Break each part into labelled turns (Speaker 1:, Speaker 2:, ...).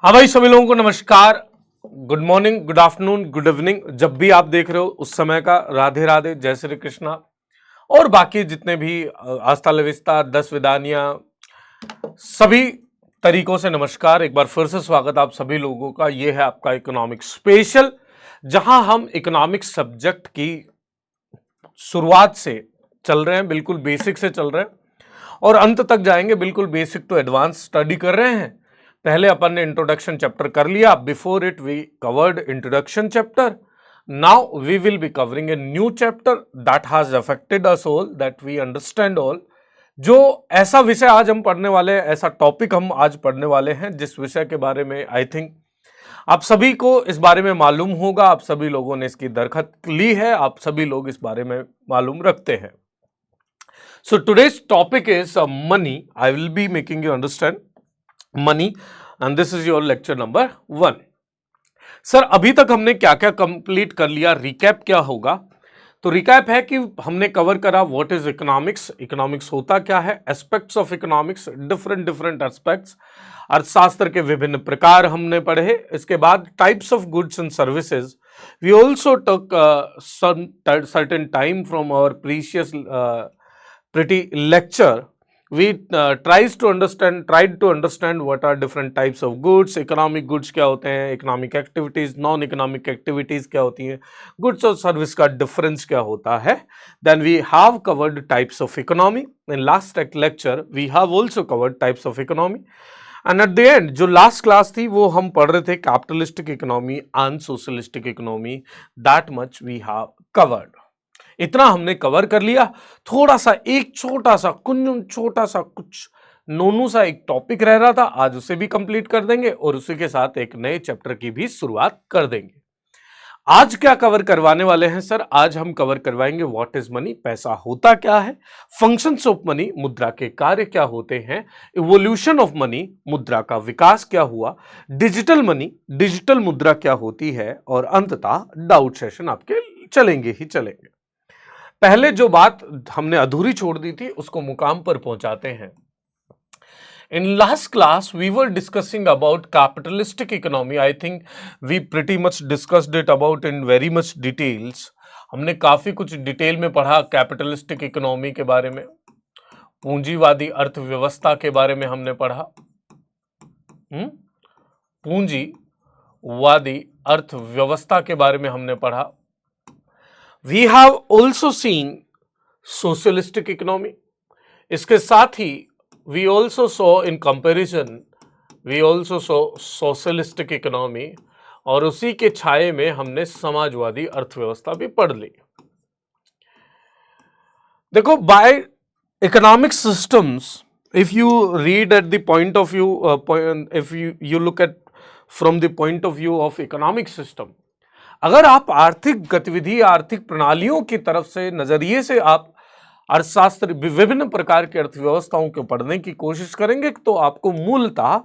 Speaker 1: हाँ भाई, सभी लोगों को नमस्कार। Good morning, good afternoon, good evening, जब भी आप देख रहे हो उस समय का राधे राधे, जय श्री कृष्णा और बाकी जितने भी आस्था लविस्ता 10 विदानिया, सभी तरीकों से नमस्कार। एक बार फिर से स्वागत आप सभी लोगों का। ये है आपका इकोनॉमिक्स स्पेशल, जहां हम इकोनॉमिक्स सब्जेक्ट की शुरुआत से चल रहे हैं, बिल्कुल बेसिक से चल रहे हैं और अंत तक जाएंगे। बिल्कुल बेसिक टू एडवांस स्टडी कर रहे हैं। पहले अपन ने इंट्रोडक्शन चैप्टर कर लिया, before it we covered introduction chapter. Now we will be covering a new chapter that has affected us all, that we understand all. जो ऐसा विषय आज हम पढ़ने वाले हैं, ऐसा टॉपिक हम आज पढ़ने वाले हैं, जिस विषय के बारे में आई थिंक आप सभी को इस बारे में मालूम होगा। आप सभी लोगों ने इसकी दरखत ली है, आप सभी लोग इस बारे में मालूम रखते हैं। So today's topic is money. I will be making you understand money and this is your lecture number 1. Sir अभी तक हमने क्या क्या कंप्लीट कर लिया, रिकैप क्या होगा? तो रिकैप है कि हमने कवर करा व्हाट इज इकोनॉमिक्स, इकोनॉमिक्स होता क्या है, aspects of economics, different different aspects, अर्थशास्त्र के विभिन्न प्रकार हमने पढ़े। इसके बाद types of goods and services. We also took certain time from our precious pretty lecture. We tried to understand what are different types of goods, economic goods क्या होते हैं, economic activities, non economic activities क्या होती हैं, goods और service का difference क्या होता है. Then we have covered types of economy. In last lecture we have also covered types of economy. And at the end जो last class थी वो हम पढ़ रहे थे capitalistic economy and socialistic economy. That much we have covered. इतना हमने cover कर लिया। थोड़ा सा एक छोटा सा कुछ नोनू सा एक टॉपिक रह रहा था, आज उसे भी कंप्लीट कर देंगे और उसी के साथ एक नए चैप्टर की भी शुरुआत कर देंगे। आज क्या कवर करवाने वाले हैं सर? आज हम कवर करवाएंगे व्हाट इज मनी, पैसा होता क्या है, फंक्शंस ऑफ मनी, मुद्रा के कार्य क्या होते हैं, इवोल्यूशन ऑफ मनी, मुद्रा का विकास क्या हुआ, डिजिटल मनी, डिजिटल मुद्रा क्या होती है और अंततः डाउट सेशन आपके चलेंगे ही चलेंगे। पहले जो बात हमने अधूरी छोड़ दी थी उसको मुकाम पर पहुंचाते हैं। In last class we were discussing about capitalistic economy. I think we pretty much discussed it about in very much details. हमने काफी कुछ डिटेल में पढ़ा कैपिटलिस्टिक इकोनॉमी के बारे में, पूंजीवादी अर्थव्यवस्था के बारे में हमने पढ़ा। पूंजीवादी अर्थव्यवस्था के बारे में हमने पढ़ा। We have also seen socialistic economy. इसके साथ ही we also saw in comparison, we also saw socialistic economy और उसी के छाये में हमने समाजवादी अर्थव्यवस्था भी पढ़ ली। देखो, by economic systems, if you read at the point of view, if you look at from the point of view of economic system, अगर आप आर्थिक गतिविधि, आर्थिक प्रणालियों की तरफ से नजरिए से आप अर्थशास्त्र, विभिन्न प्रकार की अर्थव्यवस्थाओं को पढ़ने की कोशिश करेंगे तो आपको मूलतः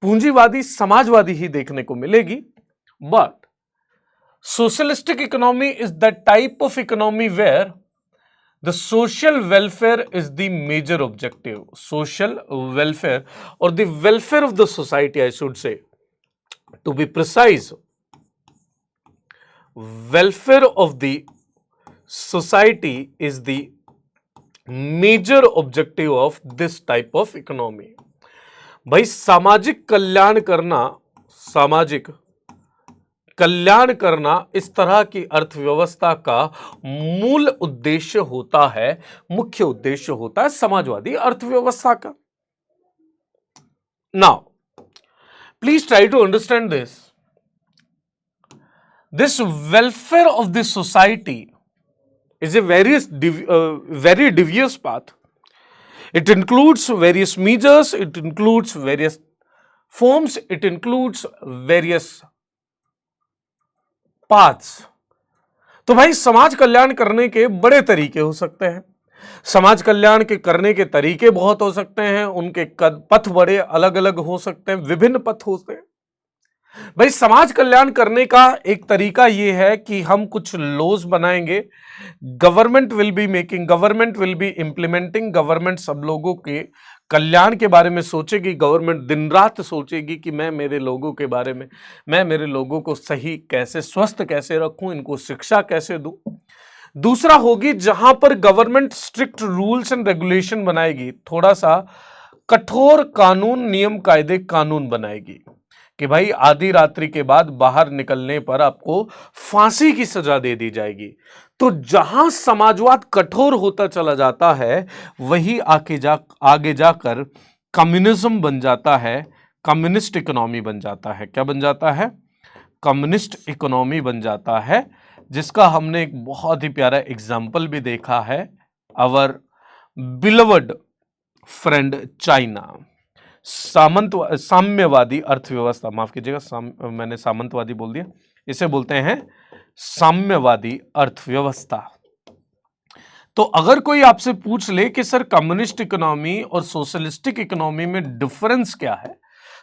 Speaker 1: पूंजीवादी, समाजवादी ही देखने को मिलेगी। But socialistic economy is the type of economy where the social welfare is the major objective. Social welfare or the welfare of the society, I should say, to be precise, welfare of the society is the major objective of this type of economy. भाई सामाजिक कल्याण करना इस तरह की अर्थव्यवस्था का मूल उद्देश्य होता है, मुख्य उद्देश्य होता है समाजवादी अर्थव्यवस्था का। Now please try to understand this. This welfare of the society is a very devious path. It includes various measures, it includes various forms, it includes various paths. तो भाई समाज कल्याण करने के बड़े तरीके हो सकते हैं, समाज कल्याण के करने के तरीके बहुत हो सकते हैं, उनके पथ बड़े अलग अलग हो सकते हैं, विभिन्न पथ होते हैं। भाई समाज कल्याण करने का एक तरीका यह है कि हम कुछ लॉज बनाएंगे, government will be implementing, government सब लोगों के कल्याण के बारे में सोचेगी, गवर्नमेंट दिन रात सोचेगी कि मैं मेरे लोगों के बारे में, मैं मेरे लोगों को सही कैसे, स्वस्थ कैसे रखूं, इनको शिक्षा कैसे दूं। दूसरा होगी जहां पर government strict rules and regulation बनाएगी, थोड़ा सा कठोर कानून, नियम, कायदे, कानून बनाएगी कि भाई आधी रात्रि के बाद बाहर निकलने पर आपको फांसी की सजा दे दी जाएगी। तो जहां समाजवाद कठोर होता चला जाता है, वही आगे जाकर कम्युनिज्म बन जाता है, कम्युनिस्ट इकोनॉमी बन जाता है। क्या बन जाता है? कम्युनिस्ट इकोनॉमी बन जाता है, जिसका हमने एक बहुत ही प्यारा एग्जाम्पल भी देखा है, आवर बिलवड फ्रेंड चाइना। साम्यवादी अर्थव्यवस्था, माफ कीजिएगा, मैंने सामंतवादी बोल दिया, इसे बोलते हैं साम्यवादी अर्थव्यवस्था। तो अगर कोई आपसे पूछ ले कि सर कम्युनिस्ट इकोनॉमी और सोशलिस्टिक इकोनॉमी में डिफरेंस क्या है,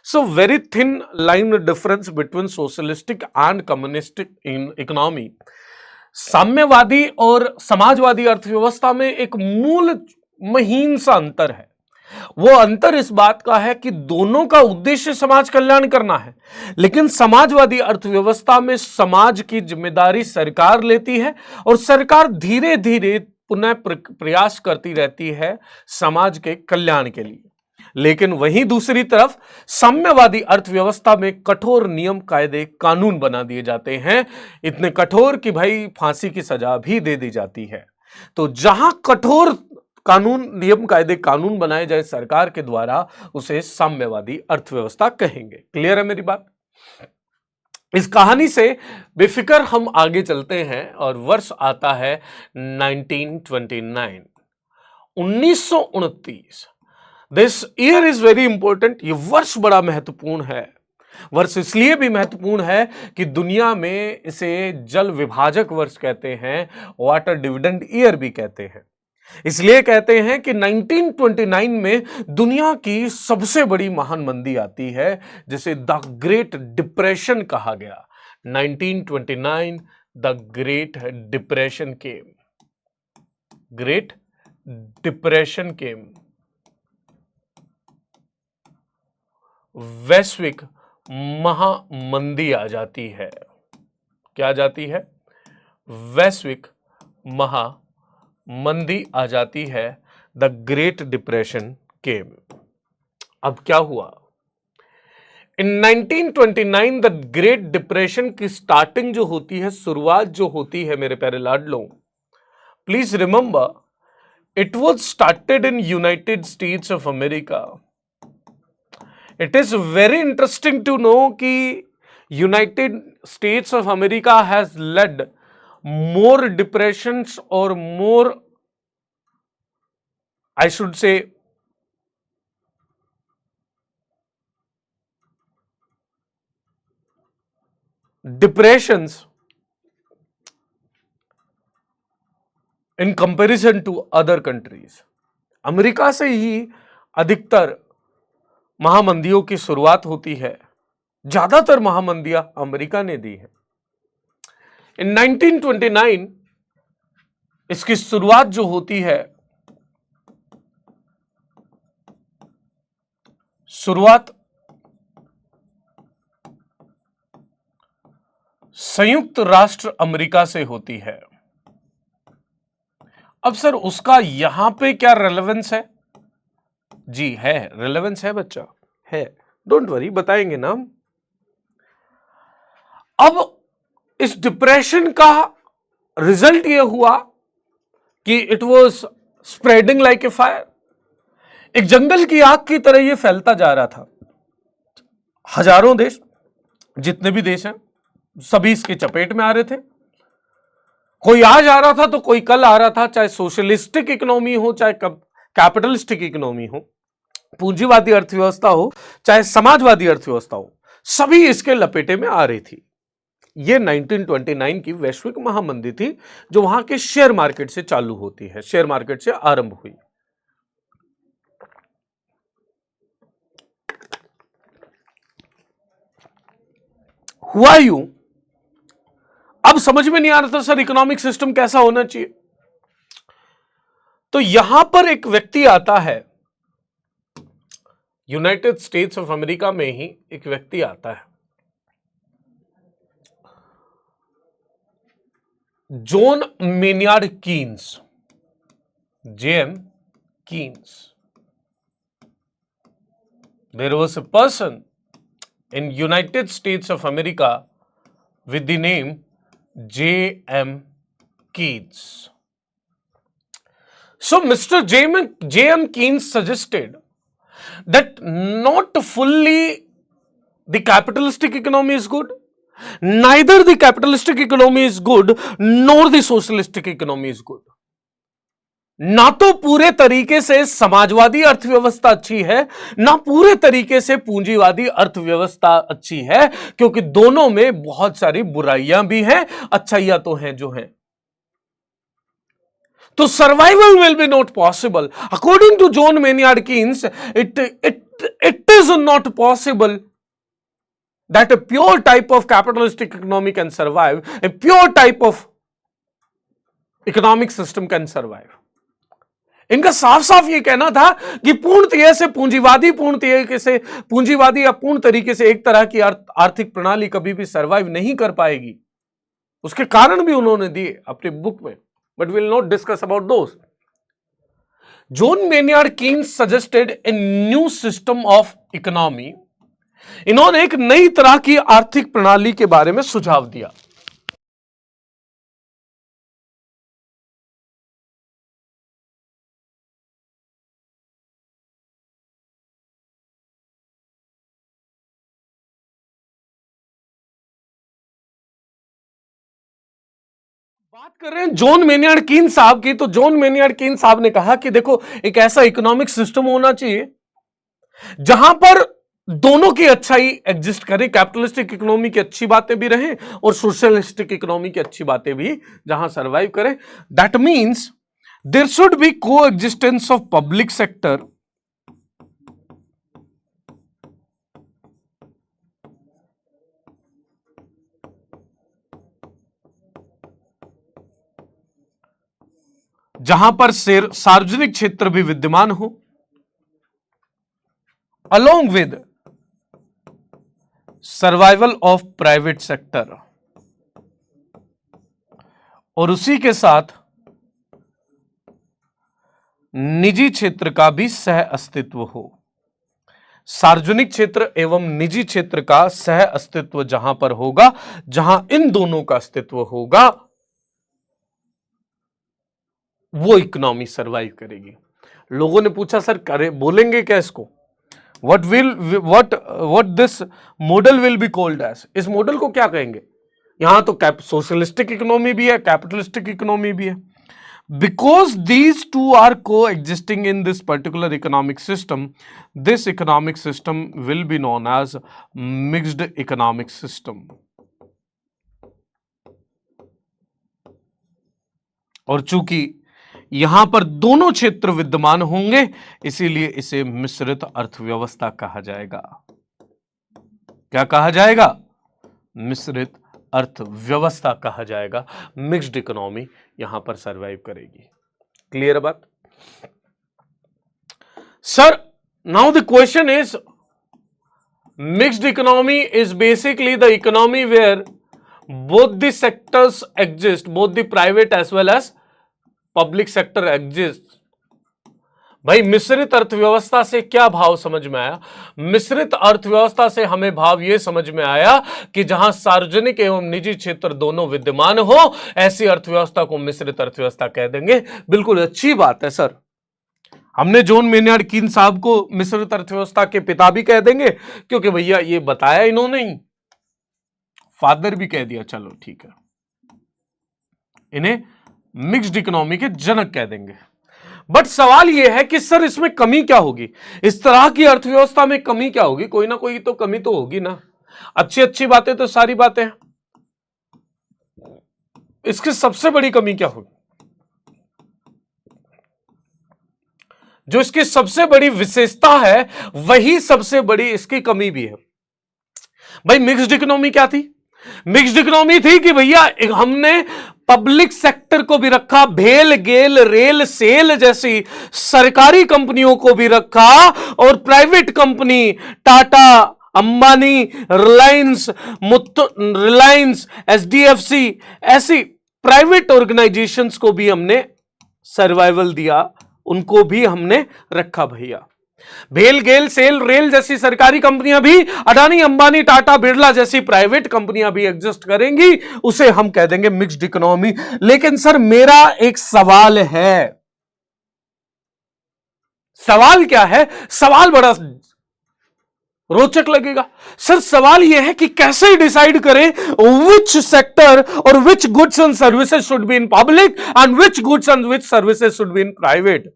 Speaker 1: so very thin line difference between socialistic and communistic economy. साम्यवादी और समाजवादी अर्थव्यवस्था में एक मूल महीन सा अंतर है। वो अंतर इस बात का है कि दोनों का उद्देश्य समाज कल्याण करना है, लेकिन समाजवादी अर्थव्यवस्था में समाज की जिम्मेदारी सरकार लेती है और सरकार धीरे धीरे पुनः प्रयास करती रहती है समाज के कल्याण के लिए। लेकिन वहीं दूसरी तरफ साम्यवादी अर्थव्यवस्था में कठोर नियम, कायदे, कानून बना दिए जाते हैं, इतने कठोर कि भाई फांसी की सजा भी दे दी जाती है। तो जहां कठोर कानून, नियम, कायदे, कानून बनाए जाए सरकार के द्वारा, उसे साम्यवादी अर्थव्यवस्था कहेंगे। क्लियर है मेरी बात? इस कहानी से बेफिक्र हम आगे चलते हैं और वर्ष आता है 1929, 1929। This year is very important. ये वर्ष बड़ा महत्वपूर्ण है। वर्ष इसलिए भी महत्वपूर्ण है कि दुनिया में इसे जल विभाजक वर्ष कहते हैं, वाटर डिविडेंड ईयर भी कहते हैं। इसलिए कहते हैं कि 1929 में दुनिया की सबसे बड़ी महान मंदी आती है, जिसे द ग्रेट डिप्रेशन कहा गया। 1929 the great depression came. Great depression came. वैश्विक महामंदी आ जाती है। क्या आ जाती है? वैश्विक महामंदी आ जाती है। The great depression came. अब क्या हुआ? इन 1929 द ग्रेट डिप्रेशन की स्टार्टिंग जो होती है, शुरुआत जो होती है मेरे प्यारे लाडलों, please remember it was started in United States of America. It is very interesting to know कि United States of America has led more depressions or more, I should say, depressions in comparison to other countries. America से ही अधिकतर महामंदियों की शुरुआत होती है। ज्यादातर महामंदियां America ने दी है। इन 1929 इसकी शुरुआत जो होती है, शुरुआत संयुक्त राष्ट्र अमेरिका से होती है। अब सर उसका यहां पे क्या रेलेवेंस है? जी है, रेलेवेंस है बच्चा, है, डोंट वरी, बताएंगे ना हम। अब इस डिप्रेशन का रिजल्ट यह हुआ कि it was spreading like a fire. एक जंगल की आग की तरह यह फैलता जा रहा था। हजारों देश, जितने भी देश हैं, सभी इसके चपेट में आ रहे थे। कोई आज आ रहा था तो कोई कल आ रहा था, चाहे सोशलिस्टिक इकोनॉमी हो, चाहे कैपिटलिस्टिक इकोनॉमी हो, पूंजीवादी अर्थव्यवस्था हो, चाहे समाजवादी अर्थव्यवस्था हो, सभी इसके लपेटे में आ रही थी। यह 1929 की वैश्विक महामंदी थी, जो वहां के शेयर मार्केट से चालू होती है, शेयर मार्केट से आरंभ हुई। हुआ यूं, अब समझ में नहीं आ रहा था सर इकोनॉमिक सिस्टम कैसा होना चाहिए। तो यहां पर एक व्यक्ति आता है यूनाइटेड स्टेट्स ऑफ अमेरिका में ही एक व्यक्ति आता है, John Maynard Keynes, JM Keynes. There was a person in United States of America with the name J.M. Keynes. So Mr. J.M. Keynes suggested that not fully the capitalistic economy is good, neither the capitalistic economy is good, nor the socialistic economy is good. ना तो पूरे तरीके से समाजवादी अर्थव्यवस्था अच्छी है, ना पूरे तरीके से पूंजीवादी अर्थव्यवस्था अच्छी है, क्योंकि दोनों में बहुत सारी बुराइयां भी हैं, अच्छाइयां तो हैं जो हैं. तो survival will be not possible. According to John Maynard Keynes, it is not possible that a pure type of capitalistic economy can survive, a pure type of economic system can survive. इनका साफ साफ ये कहना था कि पूर्णतः से पूंजीवादी या पूर्ण तरीके से एक तरह की आर्थिक प्रणाली कभी भी सरवाइव नहीं कर पाएगी. उसके कारण भी उन्होंने दिए अपनी बुक में, but will not discuss about those. John Maynard Keynes suggested a new system of economy. इन्होंने एक नई तरह की आर्थिक प्रणाली के बारे में सुझाव दिया. बात कर रहे हैं जॉन मेनियार्ड कीन्स साहब की, तो जॉन मेनियार्ड कीन्स साहब ने कहा कि देखो, एक ऐसा इकोनॉमिक सिस्टम होना चाहिए जहां पर दोनों की अच्छाई एग्जिस्ट करे, कैपिटलिस्टिक इकोनॉमी की अच्छी बातें भी रहें और सोशलिस्टिक इकोनॉमी की अच्छी बातें भी जहां सरवाइव करें. That means there should be coexistence of public sector जहां पर सार्वजनिक क्षेत्र भी विद्यमान हो, along with survival of private sector, और उसी के साथ निजी क्षेत्र का भी सह अस्तित्व हो. सार्वजनिक क्षेत्र एवं निजी क्षेत्र का सह अस्तित्व जहां पर होगा, जहां इन दोनों का अस्तित्व होगा, वो इकोनॉमी सरवाइव करेगी. लोगों ने पूछा, सर करे बोलेंगे क्या इसको? what this model will be called as? इस मॉडल को क्या कहेंगे? यहां तो सोशलिस्टिक इकोनॉमी भी है, कैपिटलिस्टिक इकोनॉमी भी है. Because these two are coexisting in this particular economic system, this economic system will be known as mixed economic system. और चूंकि यहां पर दोनों क्षेत्र विद्यमान होंगे, इसीलिए इसे मिश्रित अर्थव्यवस्था कहा जाएगा. क्या कहा जाएगा? मिश्रित अर्थव्यवस्था कहा जाएगा. मिक्स्ड इकोनॉमी यहां पर सरवाइव करेगी. क्लियर बात? Sir, now the question is, mixed economy is basically the economy where both the sectors exist, both the private as well as public sector exists. भाई, मिश्रित अर्थव्यवस्था से क्या भाव समझ में आया? मिश्रित अर्थव्यवस्था से हमें भाव यह समझ में आया कि जहां सार्वजनिक एवं निजी क्षेत्र दोनों विद्यमान हो, ऐसी अर्थव्यवस्था को मिश्रित अर्थव्यवस्था कह देंगे. बिल्कुल अच्छी बात है सर. हमने जॉन मेनियार्ड कीन्स साहब को मिश्रित अर्थव्यवस्था के पिता भी कह देंगे, क्योंकि भैया ये बताया इन्होंने ही, फादर भी कह दिया, चलो ठीक है. इन्हें मिक्स्ड इकोनॉमी के जनक कह देंगे. बट सवाल यह है कि सर इसमें कमी क्या होगी? इस तरह की अर्थव्यवस्था में कमी क्या होगी? कोई ना कोई तो कमी तो होगी ना. अच्छी अच्छी बातें तो सारी बातें हैं, इसकी सबसे बड़ी कमी क्या होगी? जो इसकी सबसे बड़ी विशेषता है, वही सबसे बड़ी इसकी कमी भी है. भाई, मिक्स्ड इकोनॉमी क्या थी? मिक्स्ड इकोनॉमी थी कि भैया हमने पब्लिक सेक्टर को भी रखा, भेल, गेल, रेल, सेल जैसी सरकारी कंपनियों को भी रखा, और private company Tata, Ambani, Reliance, HDFC, ऐसी प्राइवेट ऑर्गेनाइजेशंस को भी हमने सर्वाइवल दिया, उनको भी हमने रखा भैया। भेल, गेल, सेल, रेल जैसी सरकारी कंपनियां भी, अडानी, अंबानी, टाटा, बिरला जैसी प्राइवेट कंपनियां भी एग्जिस्ट करेंगी, उसे हम कह देंगे मिक्स्ड इकोनॉमी। लेकिन सर मेरा एक सवाल है, सवाल क्या है, सवाल बड़ा रोचक लगेगा। सर सवाल यह है कि कैसे डिसाइड करें विच सेक्टर और which goods and services should be in public and which goods and which services should be in private.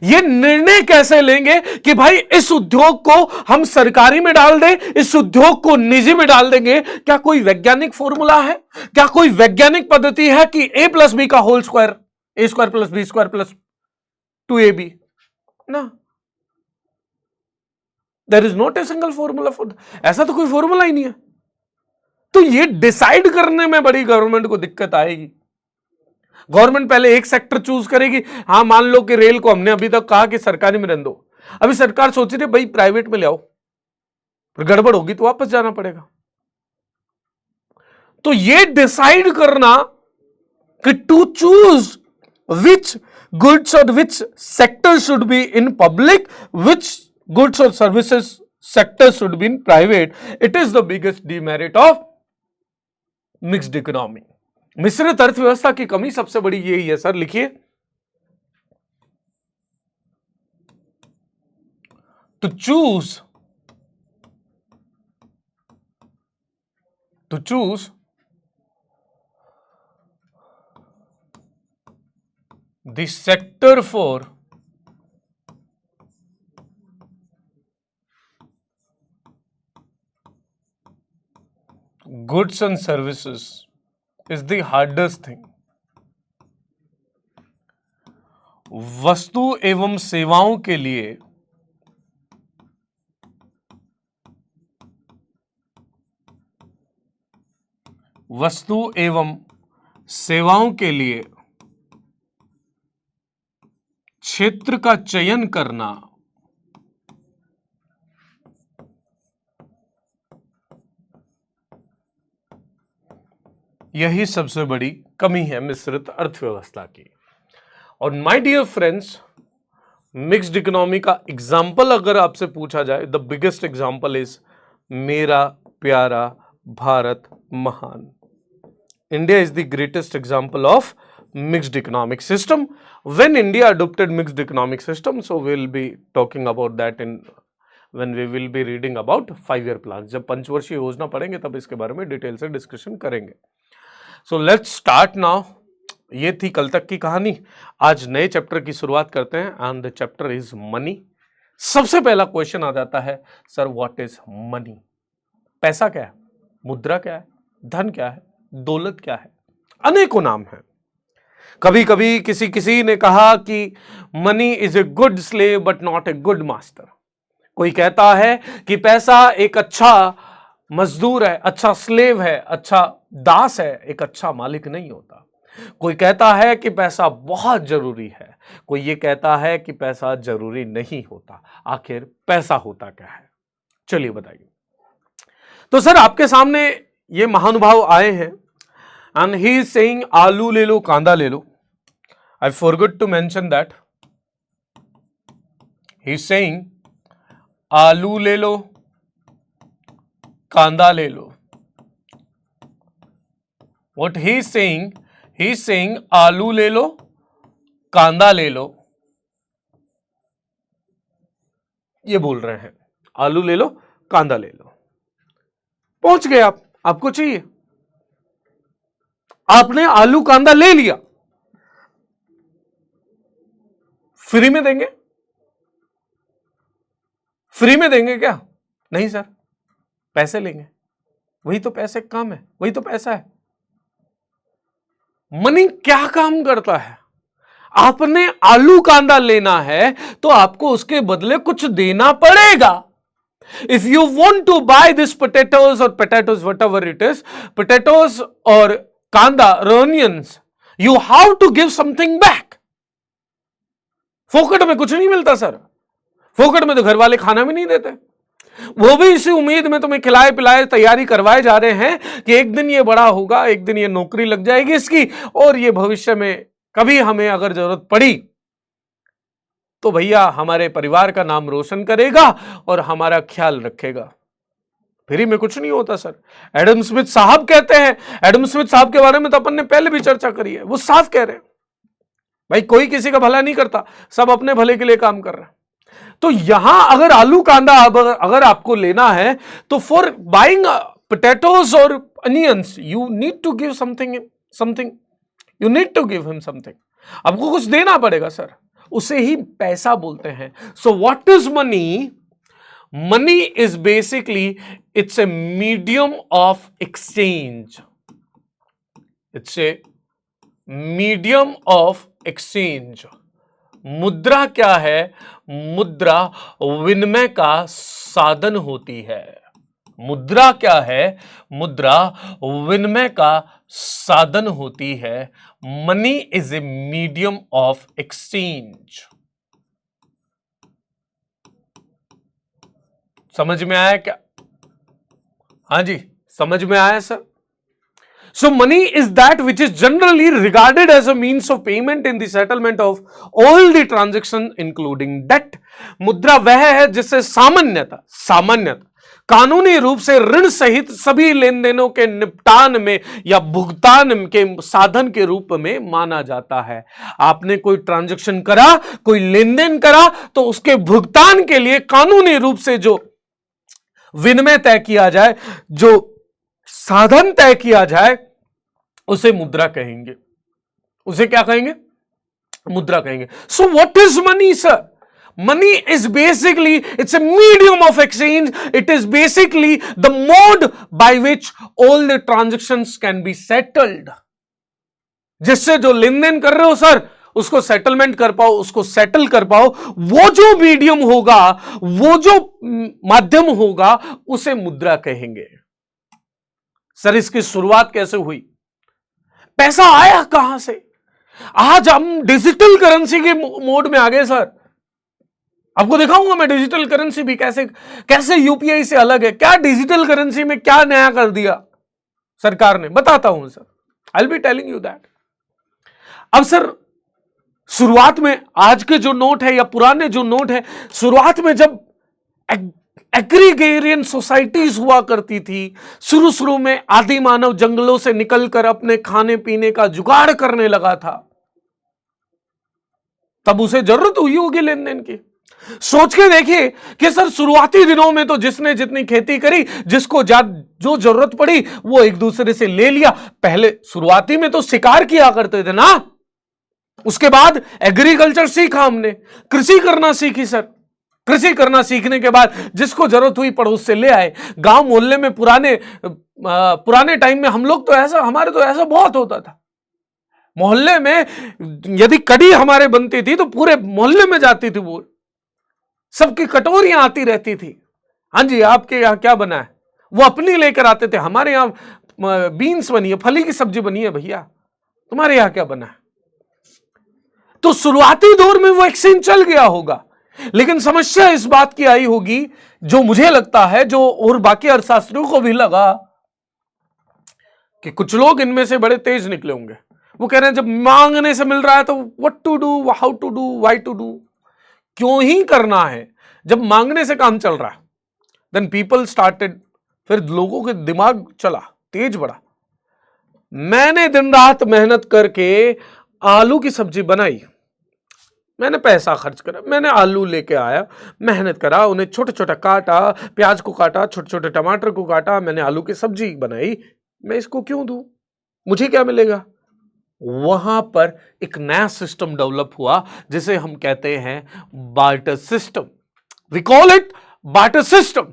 Speaker 1: ये निर्णय कैसे लेंगे कि भाई इस उद्योग को हम सरकारी में डाल दें, इस उद्योग को निजी में डाल देंगे? क्या कोई वैज्ञानिक फॉर्मूला है? क्या कोई वैज्ञानिक पद्धति है कि a+b का whole square, a² + b² + 2ab? ना, there is not a single formula for, ऐसा तो कोई फॉर्मूला ही नहीं है। तो ये डिसाइड करने में बड़ी गवर्नमेंट को दिक्कत आएगी। गवर्नमेंट पहले एक सेक्टर चूज करेगी। हां, मान लो कि रेल को हमने अभी तक कहा कि सरकारी में रहने दो, अभी सरकार सोच रही है भाई प्राइवेट में ले आओ, फिर गड़बड़ होगी तो वापस जाना पड़ेगा। तो ये डिसाइड करना कि to choose which goods or which sector should be in public, which goods or services sector should be in private, it is the biggest demerit of mixed economy. मिश्रित अर्थव्यवस्था की कमी सबसे बड़ी यही है सर। लिखिए, to choose the sector for goods and services is the hardest thing। वस्तु एवं सेवाओं के लिए क्षेत्र का चयन करना यही सबसे बड़ी कमी है मिश्रित अर्थव्यवस्था की। और my dear friends, mixed economy का एग्जाम्पल अगर आपसे पूछा जाए, द बिगेस्ट एग्जाम्पल इज मेरा प्यारा भारत महान। India is the greatest example of mixed economic system. When India adopted mixed economic system, so we will be talking about that in when we will be reading about 5-year plans। जब पंचवर्षीय योजना पढ़ेंगे तब इसके बारे में detail से discussion करेंगे। So let's start now. ये थी कल तक की कहानी, आज नए चैप्टर की शुरुआत करते हैं and the chapter is money. सबसे पहला क्वेश्चन आ जाता है, सर व्हाट इज मनी? पैसा क्या है? मुद्रा क्या है? धन क्या है? दौलत क्या है? अनेकों नाम है। कभी कभी किसी ने कहा कि money is a good slave but not a good master. कोई कहता है कि पैसा एक अच्छा मजदूर है, अच्छा स्लेव है, अच्छा दास है, एक अच्छा मालिक नहीं होता। कोई कहता है कि पैसा बहुत जरूरी है, कोई ये कहता है कि पैसा जरूरी नहीं होता। आखिर पैसा होता क्या है? चलिए बताइए। तो सर आपके सामने ये महानुभाव आए हैं एंड ही इज सेइंग आलू ले लो, कांदा ले लो। I forgot to mention that. He is saying आलू ले लो, कांदा ले लो। What he is saying आलू ले लो, कांदा ले लो, ये बोल रहे हैं। आलू ले लो, कांदा ले लो। पहुंच गए आप, आपको चाहिए, आपने आलू कांदा ले लिया, फ्री में देंगे? फ्री में देंगे क्या? नहीं सर, पैसे लेंगे। वही तो पैसे का काम है, वही तो पैसा है। मनी क्या काम करता है? आपने आलू कांदा लेना है तो आपको उसके बदले कुछ देना पड़ेगा। If you want to buy this potatoes or potatoes, whatever it is, potatoes or kanda or onions, you have to give something back. फोकट में कुछ नहीं मिलता सर, फोकट में तो घर वाले खाना भी नहीं देते, वो भी इसी उम्मीद में तुम्हें खिलाए पिलाए तैयारी करवाए जा रहे हैं कि एक दिन ये बड़ा होगा, एक दिन ये नौकरी लग जाएगी इसकी, और ये भविष्य में कभी हमें अगर जरूरत पड़ी तो भैया हमारे परिवार का नाम रोशन करेगा और हमारा ख्याल रखेगा। फ्री में कुछ नहीं होता सर। एडम स्मिथ साहब कहते हैं, एडम स्मिथ साहब के बारे में तो अपन ने पहले भी चर्चा करी है, वो साफ कह रहे हैं भाई कोई किसी का भला नहीं करता, सब अपने भले के लिए काम कर रहे हैं। तो यहां अगर आलू कांदा अगर आपको लेना है तो फॉर बाइंग पोटैटोज और onions you need to give something, you need to give him something, आपको कुछ देना पड़ेगा सर, उसे ही पैसा बोलते हैं। So what is money? Money is basically it's a medium of exchange, it's a medium of exchange. मुद्रा क्या है? मुद्रा विनिमय का साधन होती है। मुद्रा क्या है? मुद्रा विनिमय का साधन होती है। Money is a medium of exchange. समझ में आया क्या? हाँ जी, समझ में आया sir. So money is that which is generally regarded as a means of payment in the settlement of all the transactions including debt. मुद्रा वह है जिसे सामान्यतः कानूनी रूप से ऋण सहित सभी लेन देनों के निपटान में या भुगतान के साधन के रूप में माना जाता है। आपने कोई ट्रांजैक्शन करा, कोई लेन देन करा, तो उसके भुगतान के लिए कानूनी रूप से जो विनिमय तय किया जाए, जो साधन तय किया जाए, उसे मुद्रा कहेंगे। उसे क्या कहेंगे? मुद्रा कहेंगे। So what is money sir? Money is basically, it's a medium of exchange. It is basically the mode by which all the transactions can be settled. जिससे जो लेन देन कर रहे हो सर, उसको सेटलमेंट कर पाओ, उसको सेटल कर पाओ, वो जो मीडियम होगा, वो जो माध्यम होगा, उसे मुद्रा कहेंगे। सर इसकी शुरुआत कैसे हुई? पैसा आया कहां से? आज हम डिजिटल करेंसी के मोड में आ गए सर। आपको दिखाऊंगा मैं डिजिटल करेंसी भी कैसे यूपीआई से अलग है। क्या डिजिटल करेंसी में क्या नया कर दिया सरकार ने, बताता हूं sir. I will be telling you that. अब सर शुरुआत में आज के जो नोट है या पुराने जो नोट है, शुरुआत में जब एग्रीगेरियन सोसाइटीज हुआ करती थी, शुरू में आदि मानव जंगलों से निकलकर अपने खाने पीने का जुगाड़ करने लगा था, तब उसे जरूरत हुई होगी लेन देन की। सोच के देखिए कि सर शुरुआती दिनों में तो जिसने जितनी खेती करी, जिसको जो जरूरत पड़ी, वो एक दूसरे से ले लिया। पहले शुरुआती में तो शिकार किया करते थे ना, उसके बाद एग्रीकल्चर सीखा हमने, कृषि करना सीखी सर। कृषि करना सीखने के बाद जिसको जरूरत हुई पड़ोस से ले आए। गांव मोहल्ले में पुराने टाइम में हम लोग तो ऐसा, हमारे तो ऐसा बहुत होता था। मोहल्ले में यदि कड़ी हमारे बनती थी तो पूरे मोहल्ले में जाती थी, वो सबकी कटोरियां आती रहती थी। हाँ जी, आपके यहां क्या बना है? वो अपनी लेकर आते थे। हमारे यहां बीन्स बनी है, फली की सब्जी बनी है भैया, तुम्हारे यहां क्या बना है? तो शुरुआती दौर में वो एक्सचेंज चल गया होगा, लेकिन समस्या इस बात की आई होगी, जो मुझे लगता है, जो और बाकी अर्थशास्त्रियों को भी लगा, कि कुछ लोग इनमें से बड़े तेज निकले होंगे। वो कह रहे हैं जब मांगने से मिल रहा है तो what to do, how to do, why to do, क्यों ही करना है जब मांगने से काम चल रहा है। देन पीपल स्टार्टेड, फिर लोगों के दिमाग चला, तेज बढ़ा। मैंने दिन रात मेहनत करके आलू की सब्जी बनाई, मैंने पैसा खर्च करा, मैंने आलू लेके आया, मेहनत करा, उन्हें छोटा छोटा काटा, प्याज को काटा, छोटे छोटे टमाटर को काटा, मैंने आलू की सब्जी बनाई। मैं इसको क्यों दूं? मुझे क्या मिलेगा? वहां पर एक नया सिस्टम डेवलप हुआ जिसे हम कहते हैं barter system. We call it barter system.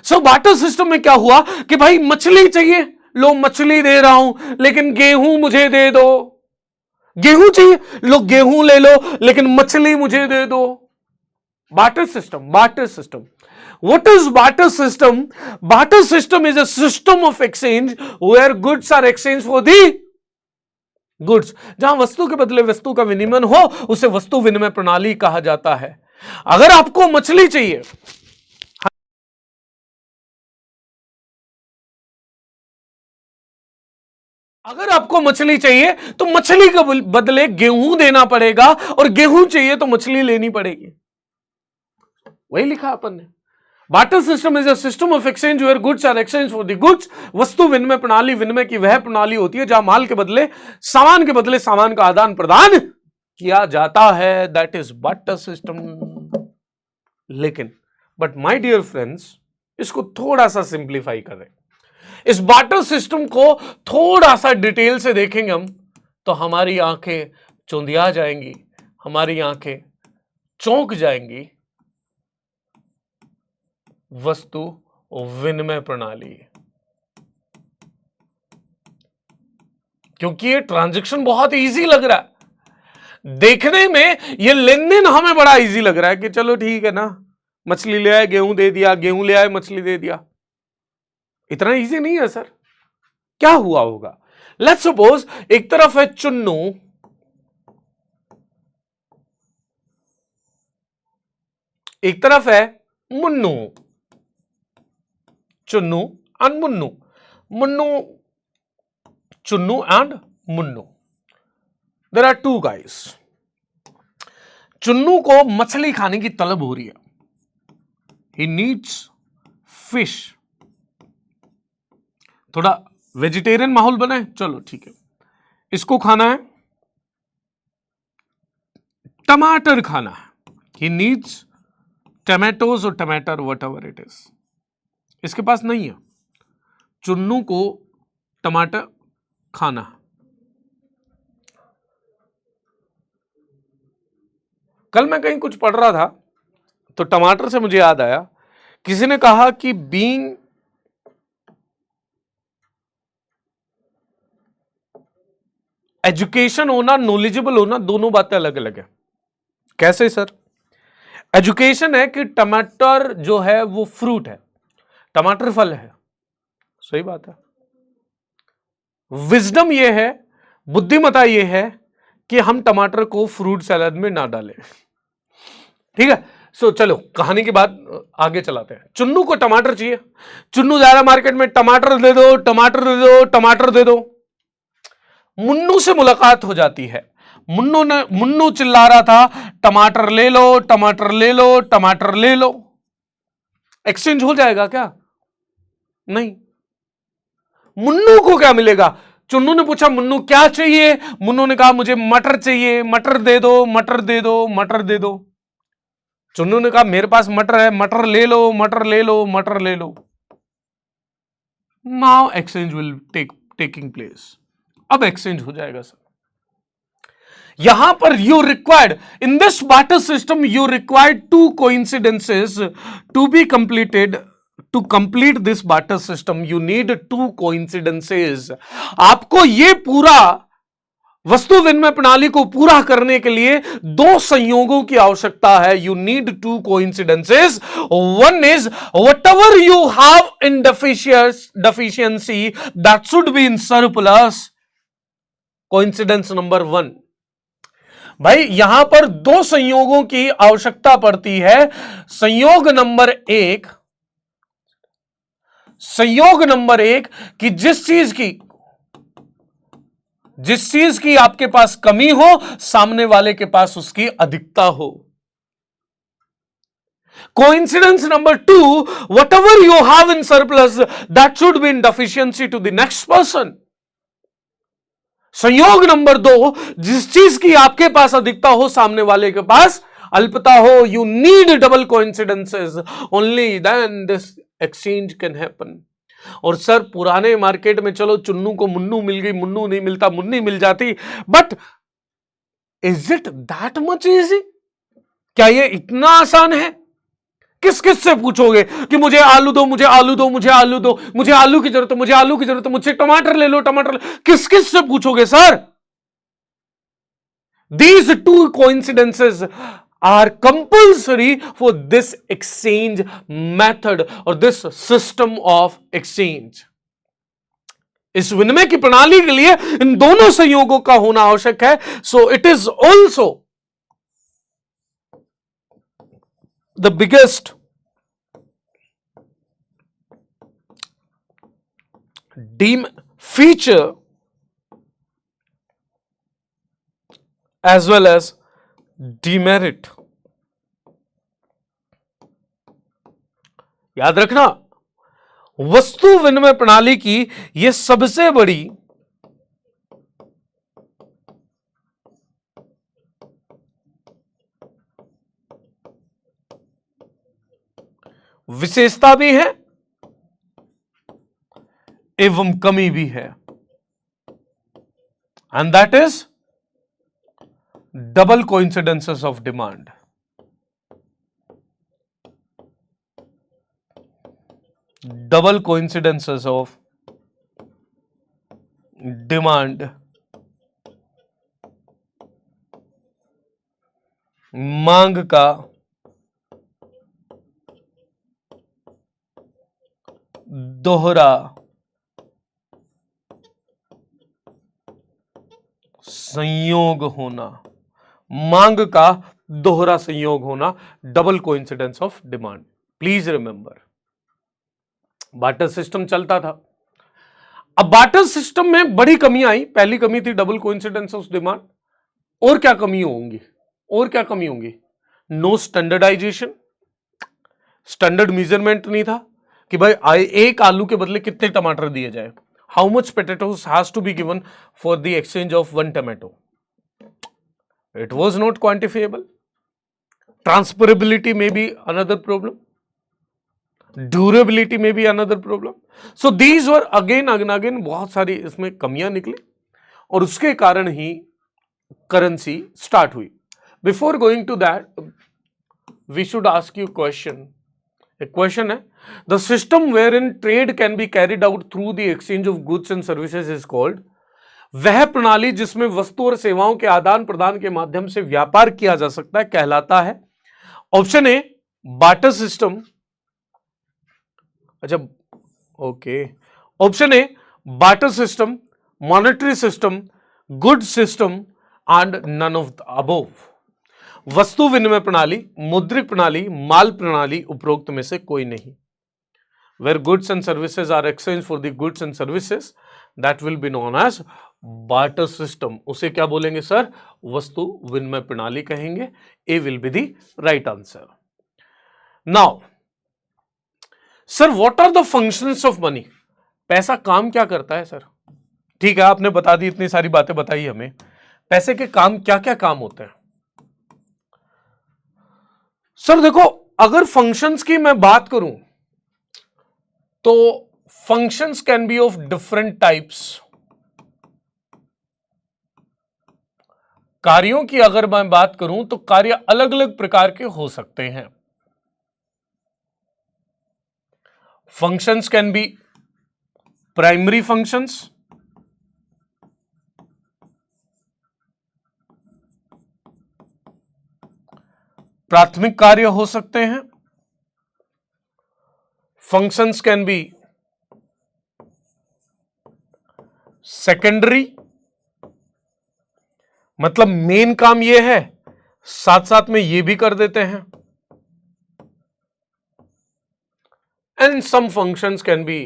Speaker 1: So barter system में क्या हुआ कि भाई मछली चाहिए, लो मछली दे रहा हूं, लेकिन गेहूं मुझे दे दो। गेहूं चाहिए, लो गेहूं ले लो, लेकिन मछली मुझे दे दो। Barter system. Barter system. What is barter system? Barter system is a system of exchange where goods are exchanged for the goods. जहां वस्तु के बदले वस्तु का विनिमय हो उसे वस्तु विनिमय प्रणाली कहा जाता है. अगर आपको मछली चाहिए, अगर आपको मछली चाहिए तो मछली के बदले गेहूं देना पड़ेगा, और गेहूं चाहिए तो मछली लेनी पड़ेगी. वही लिखा अपन ने. Barter system is a system of exchange where goods are exchange for the goods. वस्तु विनिमय प्रणाली विनिमय की वह प्रणाली होती है जहां माल के बदले सामान का आदान प्रदान किया जाता है. That is barter system. लेकिन बट माय डियर फ्रेंड्स, इसको थोड़ा सा सिंप्लीफाई करें. इस बार्टर सिस्टम को थोड़ा सा डिटेल से देखेंगे हम तो हमारी आंखें चौंधिया जाएंगी, हमारी आंखें चौंक जाएंगी. वस्तु विनिमय प्रणाली, क्योंकि ये ट्रांजैक्शन बहुत इजी लग रहा है देखने में. ये लेन देन हमें बड़ा इजी लग रहा है कि चलो ठीक है ना, मछली ले आए गेहूं दे दिया, गेहूं ले आए मछली दे दिया. इतना इजी नहीं है सर. क्या हुआ होगा? लेट्स सपोज एक तरफ है चुन्नू, एक तरफ है Munnu. Chunnu and Munnu. Chunnu and Munnu. There are two guys. Chunnu को मछली खाने की तलब हो रही है. He needs fish. थोड़ा वेजिटेरियन माहौल बना है, चलो ठीक है. इसको खाना है, टमाटर खाना है. ही नीड्स टमाटोज और टमाटर वट एवर इट इज. इसके पास नहीं है. चुन्नू को टमाटर खाना है. कल मैं कहीं कुछ पढ़ रहा था तो टमाटर से मुझे याद आया, किसी ने कहा कि बीइंग एजुकेशन होना, नॉलेजेबल होना, दोनों बातें अलग अलग है. कैसे सर? एजुकेशन है कि टमाटर जो है वो फ्रूट है, टमाटर फल है. सही बात है. विजडम ये है, बुद्धिमता ये है कि हम टमाटर को फ्रूट सैलड में ना डालें. ठीक है. सो चलो कहानी की बात आगे चलाते हैं. चुन्नू को टमाटर चाहिए. चुन्नू जा रहा मार्केट में, टमाटर दे दो, टमाटर दे दो, टमाटर दे दो. मुन्नू से मुलाकात हो जाती है. मुन्नू चिल्ला रहा था, टमाटर ले लो, टमाटर ले लो, टमाटर ले लो. एक्सचेंज हो जाएगा क्या? नहीं. मुन्नू को क्या मिलेगा? चुन्नू ने पूछा मुन्नू क्या चाहिए? मुन्नू ने कहा मुझे मटर चाहिए, मटर दे दो, मटर दे दो, मटर दे दो. चुन्नू ने कहा मेरे पास मटर है, मटर ले लो, मटर ले लो, मटर ले लो. Now exchange will taking place. अब एक्सचेंज हो जाएगा सर. यहां पर you required in this barter system, you required two coincidences to be completed. To complete this barter system you need two coincidences. आपको ये पूरा वस्तु विनिमय प्रणाली को पूरा करने के लिए दो संयोगों की आवश्यकता है. You need two coincidences. One is whatever you have in deficiency that should be in surplus. Coincidence number 1. भाई यहां पर दो संयोगों की आवश्यकता पड़ती है. संयोग नंबर 1, संयोग नंबर 1 कि जिस चीज की आपके पास कमी हो, सामने वाले के पास उसकी अधिकता हो. Coincidence number 2, whatever you have in surplus that should be in deficiency to the next person. संयोग नंबर 2, जिस चीज की आपके पास अधिकता हो, सामने वाले के पास अल्पता हो. You need double coincidences, only then this exchange can happen. और सर पुराने मार्केट में चलो चुन्नू को मुन्नू मिल गई, मुन्नू नहीं मिलता मुन्नी मिल जाती. But is it that much easy? क्या ये इतना आसान है? किस किस से पूछोगे कि मुझे आलू दो, मुझे आलू दो, मुझे आलू दो, मुझे आलू की जरूरत है, मुझे आलू की जरूरत है, मुझसे टमाटर ले लो, टमाटर. किस किस से पूछोगे sir? These two coincidences are compulsory for this exchange method or this system of exchange. इस विनिमय की प्रणाली के लिए इन दोनों संयोगों का होना आवश्यक है. So it is also the biggest feature as well as demerit. याद रखना, वस्तु विनिमय प्रणाली की यह सबसे बड़ी विशेषता भी है एवं कमी भी है. And that is double coincidences of demand. Double coincidences of demand. मांग का दोहरा संयोग होना. मांग का दोहरा संयोग होना, double coincidence of demand. Please remember, barter system चलता था. अब बार्टर सिस्टम में बड़ी कमी आई. पहली कमी थी डबल कोइंसिडेंस ऑफ डिमांड. और क्या कमी होंगी? और क्या कमी होंगी? No standardisation. स्टैंडर्ड मेजरमेंट नहीं था कि भाई एक आलू के बदले कितने टमाटर दिए जाए. How much potatoes has to be given for the exchange of one tomato? It was not quantifiable. Transferability may be another problem. Durability may be another problem. So these were again बहुत सारी इसमें कमियां निकली और उसके कारण ही currency start हुई. Before going to that, we should ask you question. एक क्वेश्चन है, the system wherein trade can be carried out through the exchange of goods and services is called. वह प्रणाली जिसमें वस्तु और सेवाओं के आदान प्रदान के माध्यम से व्यापार किया जा सकता है कहलाता है. Option A barter system. अच्छा okay. Option A barter system, monetary system, good system and none of the above. वस्तु विनिमय प्रणाली, मुद्रिक प्रणाली, माल प्रणाली, उपरोक्त में से कोई नहीं. Where goods and services are exchange for the goods and services, that will be known as barter system. उसे क्या बोलेंगे सर? वस्तु विनिमय प्रणाली कहेंगे. A will be the right answer. Now sir, what are the functions of money? पैसा काम क्या करता है सर? ठीक है, आपने बता दी, इतनी सारी बातें बताई हमें. पैसे के काम क्या क्या काम होते हैं सर? देखो, अगर फंक्शंस की मैं बात करूं तो functions can B of different types. कार्यों की अगर मैं बात करूं तो कार्य अलग अलग प्रकार के हो सकते हैं. Functions can be primary functions, प्राथमिक कार्य हो सकते हैं. फंक्शंस कैन बी सेकेंडरी, मतलब मेन काम यह है, साथ साथ में ये भी कर देते हैं. And some functions can be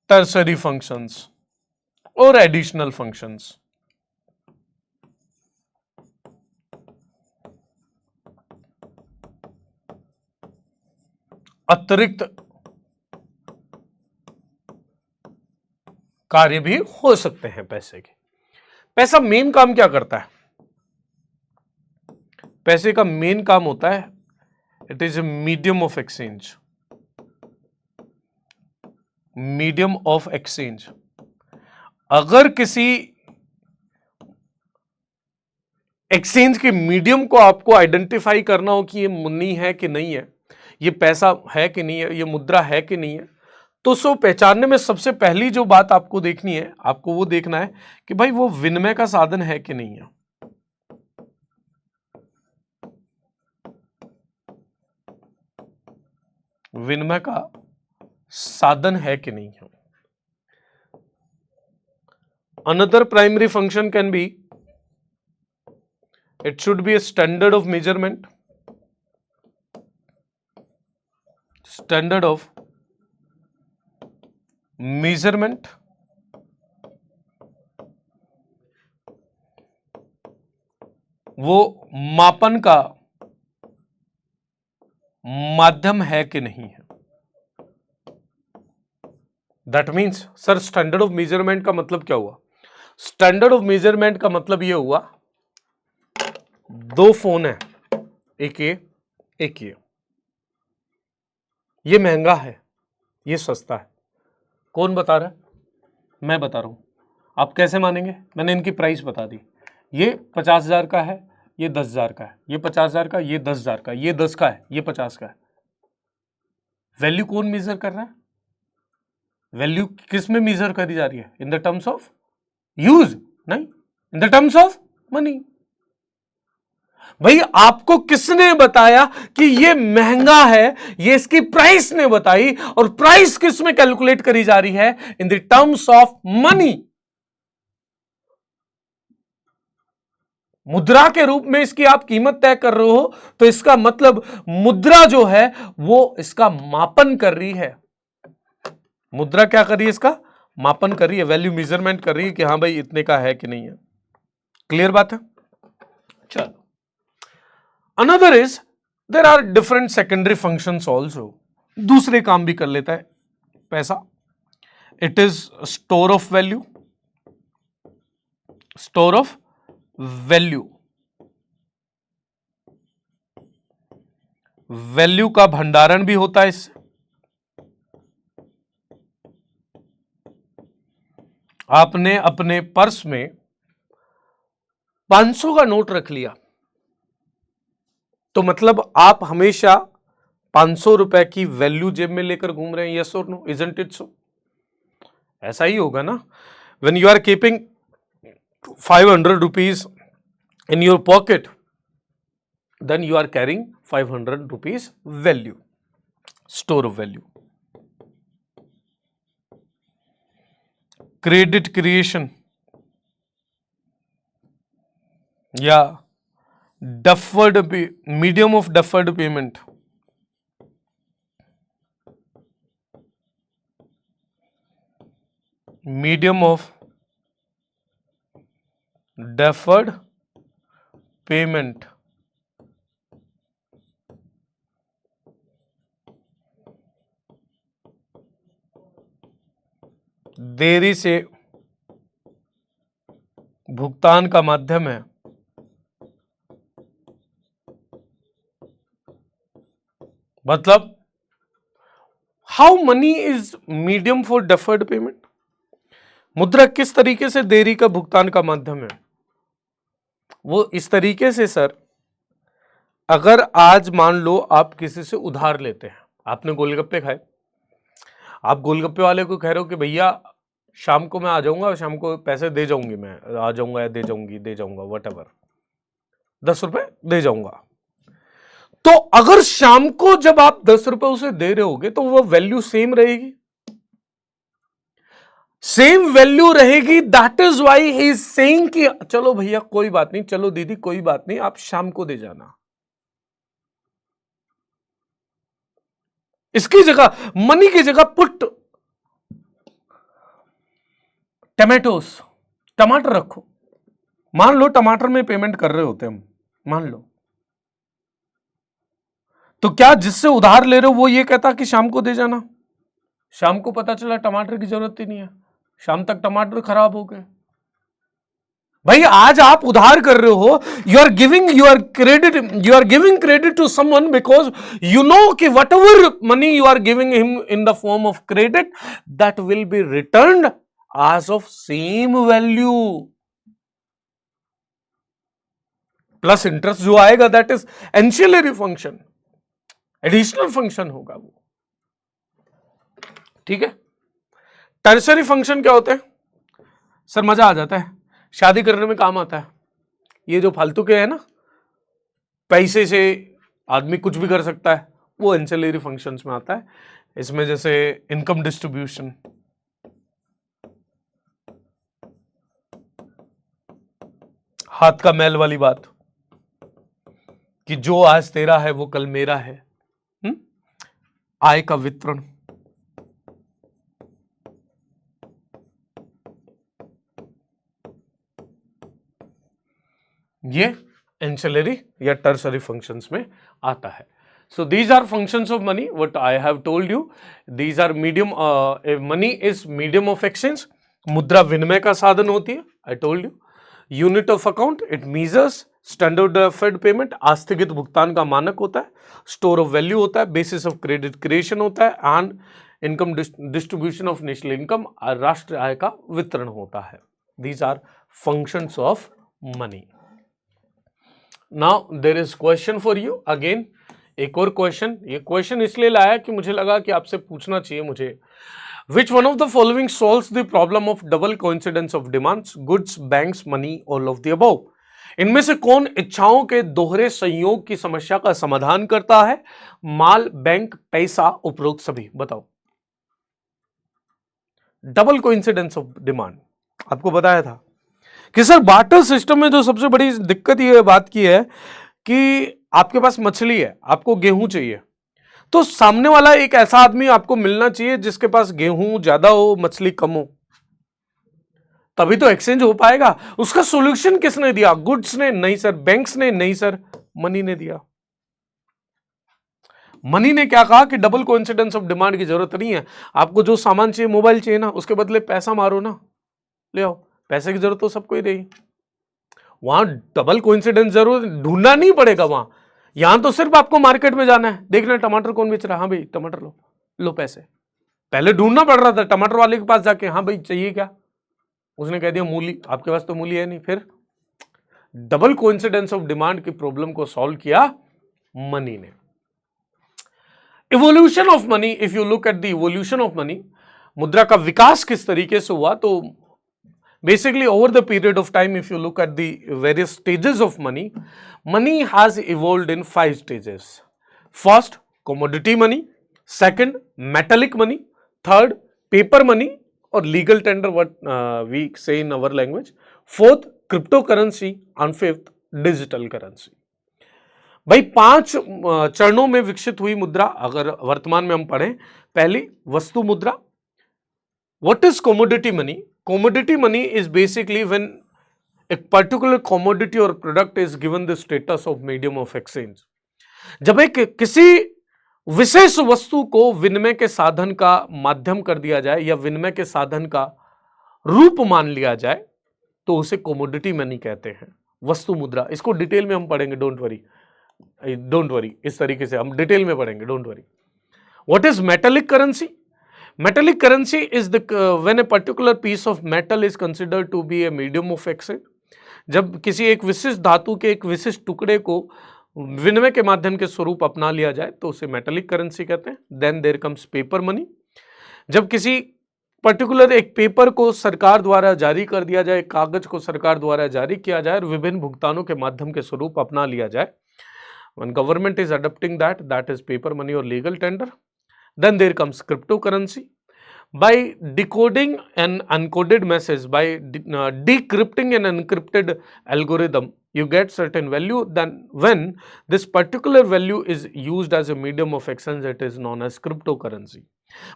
Speaker 1: tertiary functions और एडिशनल फंक्शंस. अतिरिक्त कार्य भी हो सकते हैं पैसे के. पैसा मेन काम क्या करता है? पैसे का मेन काम होता है, it is a medium of exchange. Medium of exchange. अगर किसी एक्सचेंज के मीडियम को आपको आइडेंटिफाई करना हो कि ये मुन्नी है कि नहीं है, ये पैसा है कि नहीं है, ये मुद्रा है कि नहीं है, तो उसको पहचानने में सबसे पहली जो बात आपको देखनी है, आपको वो देखना है कि भाई वो विनिमय का साधन है कि नहीं है. विनिमय का साधन है कि नहीं है। Another primary function can be, it should be a standard of measurement, standard of measurement, वो मापन का माध्यम है कि नहीं है। That means sir standard of measurement का मतलब क्या हुआ? स्टैंडर्ड ऑफ मेजरमेंट का मतलब ये हुआ, दो फोन है, एक ये, ये महंगा है, ये सस्ता है। कौन बता रहा है? मैं बता रहा हूं। आप कैसे मानेंगे? मैंने इनकी प्राइस बता दी। ये 50,000 का है, ये 10,000 का है, ये 50,000 का, ये 10,000 का, ये 10 का है, ये 50 का है। वैल्यू कौन मेजर कर रहा है? वैल्यू किस में मेजर करी जा रही है? In the terms of use? नहीं, in the terms of money. भाई आपको किसने बताया कि ये महंगा है? ये इसकी प्राइस ने बताई, और प्राइस किस में कैलकुलेट करी जा रही है? In the terms of money. मुद्रा के रूप में इसकी आप कीमत तय कर रहे हो, तो इसका मतलब मुद्रा जो है वो इसका मापन कर रही है। मुद्रा क्या कर रही है? इसका मापन कर रही है, वैल्यू मेजरमेंट कर रही है कि हां भाई इतने का है कि नहीं है। क्लियर बात है? चलो, another is there are different secondary functions also. दूसरे काम भी कर लेता है पैसा। It is store of value, store of value, value का भंडारण भी होता है इससे। आपने अपने पर्स में 500 का नोट रख लिया, तो मतलब आप हमेशा 500 रुपए की वैल्यू जेब में लेकर घूम रहे हैं। यस और नो? Isn't it so? ऐसा ही होगा ना। When you are keeping 500 rupees in your pocket, then you are carrying 500 rupees value, store of value. Credit creation या deferred medium of deferred payment, medium of deferred payment, देरी से भुगतान का माध्यम है। मतलब how many is medium for deferred payment? मुद्रा किस तरीके से देरी का भुगतान का माध्यम है? वो इस तरीके से सर, अगर आज मान लो आप किसी से उधार लेते हैं, आपने गोलगप्पे खाए, आप गोलगप्पे वाले को कह रहे हो कि भैया शाम को मैं आ जाऊंगा, शाम को पैसे दे जाऊंगी, मैं आ जाऊंगा या दे जाऊंगा व्हाटएवर, 10 रुपए दे जाऊंगा। तो अगर शाम को जब आप 10 रुपए उसे दे रहे होगे तो वो वैल्यू सेम रहेगी, सेम वैल्यू रहेगी। That is why he is saying कि चलो भैया कोई बात नहीं, चलो दीदी कोई बात नहीं, आप शाम को दे जाना। इसकी जगह, मनी की जगह पुट टमाटोस, टमाटर रखो। मान लो टमाटर में पेमेंट कर रहे होते हम, मान लो, तो क्या जिससे उधार ले रहे हो वो ये कहता कि शाम को दे जाना? शाम को पता चला टमाटर की जरूरत ही नहीं है, शाम तक टमाटर खराब हो गए। भाई आज आप उधार कर रहे हो, you are giving credit to someone because you know कि whatever money you are giving him in the form of credit, that will be returned as of same value plus interest जो आएगा that is ancillary function, additional function होगा वो। ठीक है। Tertiary function क्या होते हैं? सर मजा आ जाता है, शादी करने में काम आता है। ये जो फालतू के है ना, पैसे से आदमी कुछ भी कर सकता है, वो एंसिलरी फंक्शंस में आता है। इसमें जैसे इनकम डिस्ट्रीब्यूशन, हाथ का मैल वाली बात कि जो आज तेरा है वो कल मेरा है, आय का वितरण, ये एंसिलरी या टर्सरी फंक्शंस में आता है। So these are functions of money. What I have told you, these are medium. Money is medium of exchange. मुद्रा विनिमय का साधन होती है. I told you. Unit of account. It measures standard deferred payment. आस्थगित भुगतान का मानक होता है. Store of value होता है. Basis of credit creation होता है. And income distribution of national income. राष्ट्र आय का वितरण होता है. These are functions of money. Now there is question for you again. एक और क्वेश्चन, ये क्वेश्चन इसलिए लाया कि मुझे लगा कि आपसे पूछना चाहिए मुझे। Which one of the following solves the problem of double coincidence of demands, goods, banks, money, all of the above. इनमें से कौन इच्छाओं के दोहरे संयोग की समस्या का समाधान करता है? माल, बैंक, पैसा, उपरोक्त सभी। बताओ। डबल कोइंसिडेंस ऑफ डिमांड आपको बताया था कि सर बार्टर सिस्टम में जो सबसे बड़ी दिक्कत ये बात की है कि आपके पास मछली है, आपको गेहूं चाहिए, तो सामने वाला एक ऐसा आदमी आपको मिलना चाहिए जिसके पास गेहूं ज्यादा हो, मछली कम हो, तभी तो एक्सचेंज हो पाएगा। उसका सॉल्यूशन किसने दिया? गुड्स ने? नहीं सर। बैंक्स ने? नहीं सर। मनी ने दिया। मनी ने क्या कहा कि डबल कोइंसिडेंस ऑफ डिमांड की जरूरत नहीं है, आपको जो सामान चाहिए, मोबाइल चाहिए ना, उसके बदले पैसा मारो ना, ले आओ। पैसे की जरूरत तो सबको ही रही, वहां डबल कोइंसिडेंस जरूर ढूंढना नहीं पड़ेगा। वहां यहां तो सिर्फ आपको मार्केट में जाना है, देखना टमाटर कौन बेच रहा है, हाँ भाई टमाटर लो, लो पैसे। पहले ढूंढना पड़ रहा था टमाटर वाले के पास जाके, हाँ भाई चाहिए क्या, उसने कह दिया मूली, आपके पास तो मूली है नहीं। फिर डबल कोइंसिडेंस ऑफ डिमांड की प्रॉब्लम को सॉल्व किया मनी ने। Evolution of money, if you look at the evolution of money, मुद्रा का विकास किस तरीके से हुआ, तो basically over the period of time, if you look at the various stages of money, money has evolved in 5 stages. First, commodity money. Second, metallic money. Third, paper money or legal tender, what we say in our language. Fourth, cryptocurrency. And fifth, digital currency. भाई 5 चरणों में विकसित हुई मुद्रा अगर वर्तमान में हम पढ़ें, पहली वस्तु मुद्रा। What is commodity money? Commodity money is basically when a particular commodity or product is given the status of medium of exchange. जब एक किसी विशेष वस्तु को विनिमय के साधन का माध्यम कर दिया जाए या विनिमय के साधन का रूप मान लिया जाए तो उसे कोमोडिटी मनी कहते हैं, वस्तु मुद्रा। इसको डिटेल में हम पढ़ेंगे, डोंट वरी, इस तरीके से हम डिटेल में पढ़ेंगे, don't worry. What is metallic currency? Metallic currency is when a particular piece of metal is considered to be a medium of exchange. जब किसी एक विशिष्ट धातु के एक विशिष्ट टुकड़े को विनिमय के माध्यम के स्वरूप अपना लिया जाए तो उसे मेटालिक करेंसी कहते हैं। Then there comes paper money. जब किसी पर्टिकुलर एक पेपर को सरकार द्वारा जारी कर दिया जाए, कागज को सरकार द्वारा जारी किया जाए और विभिन्न भुगतानों के माध्यम के स्वरूप अपना लिया जाए, when government is adopting that is paper money or legal tender. Then there comes cryptocurrency. By decoding an uncoded message, by decrypting an encrypted algorithm, you get certain value. Then when this particular value is used as a medium of exchange, it is known as cryptocurrency.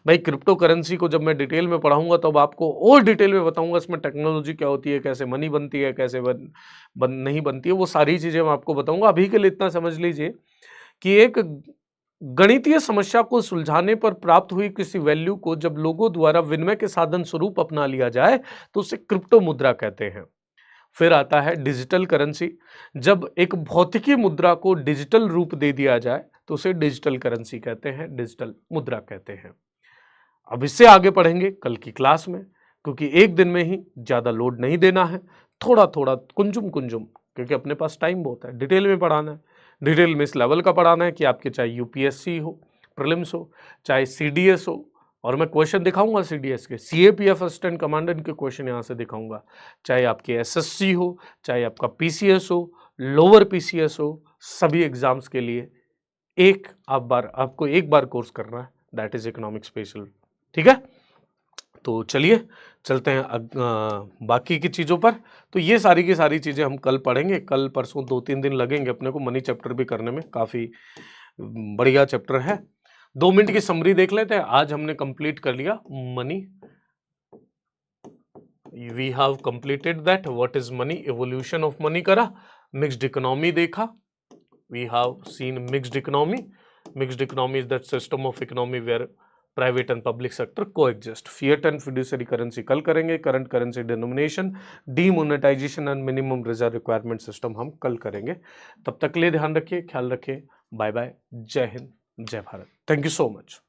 Speaker 1: भाई crypto currency को जब मैं detail में पढ़ाऊंगा तब आपको और detail में बताऊंगा इसमें टेक्नोलॉजी क्या होती है, कैसे मनी बनती है, कैसे नहीं बनती है, वो सारी चीजें मैं आपको बताऊंगा। अभी के लिए इतना समझ लीजिए कि एक गणितीय समस्या को सुलझाने पर प्राप्त हुई किसी वैल्यू को जब लोगों द्वारा विनिमय के साधन स्वरूप अपना लिया जाए तो उसे क्रिप्टो मुद्रा कहते हैं। फिर आता है डिजिटल करेंसी। जब एक भौतिकी मुद्रा को डिजिटल रूप दे दिया जाए तो उसे डिजिटल करेंसी कहते हैं, डिजिटल मुद्रा कहते हैं। अब इससे आगे पढ़ेंगे कल की क्लास में, क्योंकि एक दिन में ही ज्यादा लोड नहीं देना है, थोड़ा थोड़ा कुंजुम कुंजुम, क्योंकि अपने पास टाइम बहुत है, डिटेल में पढ़ाना है। डिटेल में इस लेवल का पढ़ाना है कि आपके चाहे यूपीएससी हो, प्रीलिम्स हो, चाहे सीडीएस हो, और मैं क्वेश्चन दिखाऊंगा सीडीएस के, सीएपीएफ असिस्टेंट कमांडेंट के क्वेश्चन यहाँ से दिखाऊंगा, चाहे आपके एसएससी हो, चाहे आपका पीसीएस हो, लोअर पीसीएस हो, सभी एग्जाम्स के लिए आपको एक बार कोर्स करना है, दैट इज इकोनॉमिक स्पेशल। ठीक है, तो चलिए चलते हैं बाकी की चीज़ों पर। तो ये सारी की सारी चीज़ें हम कल पढ़ेंगे, कल परसों 2-3 दिन लगेंगे अपने को मनी चैप्टर भी करने में, काफ़ी बढ़िया चैप्टर है। 2 मिनट की समरी देख लेते हैं। आज हमने कंप्लीट कर लिया money, we have completed that, what is money, evolution of money करा, मिक्स्ड इकोनॉमी देखा, we have seen mixed economy. Mixed economy is that system of economy where private and public sector coexist. Fiat and fiduciary currency कल करेंगे, current currency denomination, demonetisation and minimum reserve requirement system हम कल करेंगे। तब तक के लिए ध्यान रखिए, ख्याल रखिए, बाय बाय, जय हिंद, जय Bharat, thank you so much.